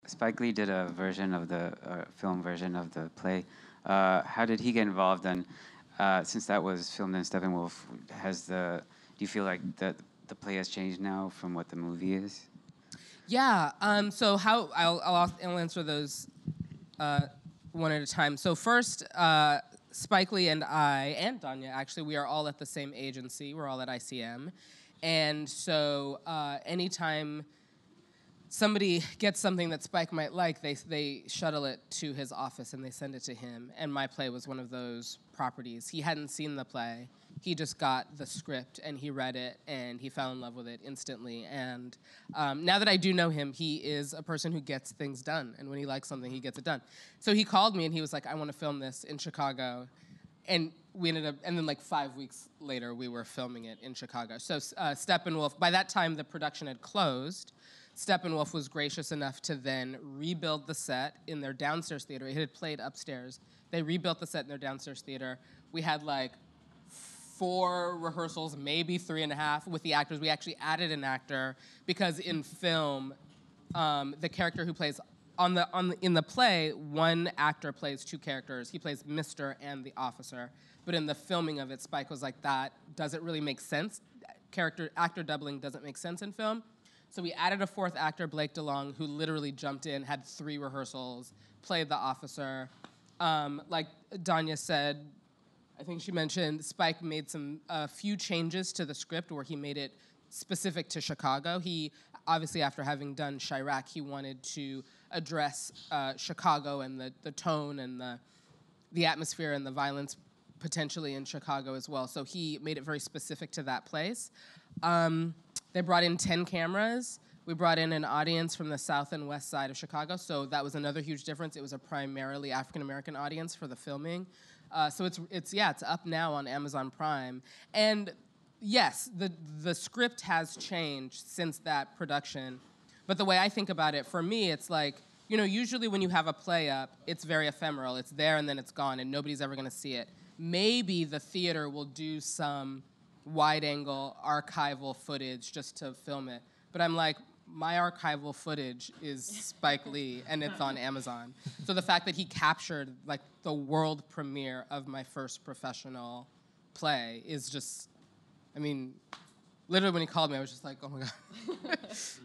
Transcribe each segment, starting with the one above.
Spike Lee did a version of the film version of the play. How did he get involved? And since that was filmed in Steppenwolf, do you feel like the play has changed now from what the movie is? Yeah. So I'll answer those one at a time. So first, Spike Lee and I, and Danya, actually, we are all at the same agency. We're all at ICM. And so anytime somebody gets something that Spike might like, they shuttle it to his office and they send it to him. And my play was one of those properties. He hadn't seen the play. He just got the script and he read it and he fell in love with it instantly. And now that I do know him, he is a person who gets things done. And when he likes something, he gets it done. So he called me and he was like, I want to film this in Chicago. And we ended up, and then like 5 weeks later, we were filming it in Chicago. So Steppenwolf, by that time, the production had closed. Steppenwolf was gracious enough to then rebuild the set in their downstairs theater. It had played upstairs. They rebuilt the set in their downstairs theater. We had like 4 rehearsals, maybe 3.5 with the actors. We actually added an actor because in film, the character who plays in the play, one actor plays 2 characters. He plays Mr. and the officer. But in the filming of it, Spike was like, that doesn't really make sense. Actor doubling doesn't make sense in film. So we added a 4th actor, Blake DeLong, who literally jumped in, had 3 rehearsals, played the officer. Like Danya said, I think she mentioned, Spike made a few changes to the script where he made it specific to Chicago. He, obviously after having done Chirac, he wanted to address Chicago and the tone and the atmosphere and the violence potentially in Chicago as well. So he made it very specific to that place. They brought in 10 cameras. We brought in an audience from the south and west side of Chicago, so that was another huge difference. It was a primarily African-American audience for the filming. So it's up now on Amazon Prime. And yes, the script has changed since that production. But the way I think about it, for me, it's like, usually when you have a play up, it's very ephemeral. It's there and then it's gone and nobody's ever gonna see it. Maybe the theater will do some wide-angle archival footage just to film it. But I'm like, my archival footage is Spike Lee, and it's on Amazon. So the fact that he captured like the world premiere of my first professional play is just, I mean, literally when he called me, I was just like, oh my God.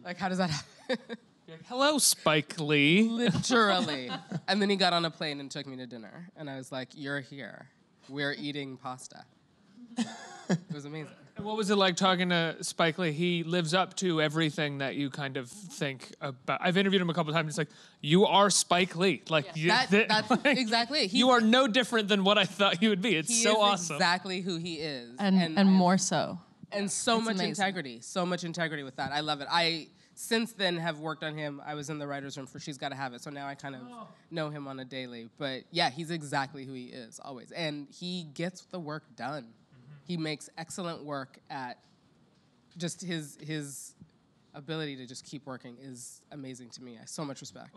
Like, how does that happen? Hello, Spike Lee. Literally. And then he got on a plane and took me to dinner. And I was like, you're here. We're eating pasta. It was amazing. And what was it like talking to Spike Lee? He lives up to everything that you kind of think about. I've interviewed him a couple of times. It's like, you are Spike Lee. Like, that's like, exactly. You are no different than what I thought you would be. It's so awesome. Exactly who he is. And more so. And so much integrity. So much integrity with that. I love it. I, since then, have worked on him. I was in the writer's room for She's Gotta Have It, so now I kind of know him on a daily. But yeah, he's exactly who he is, always. And he gets the work done. He makes excellent work at just his ability to just keep working is amazing to me. I have so much respect.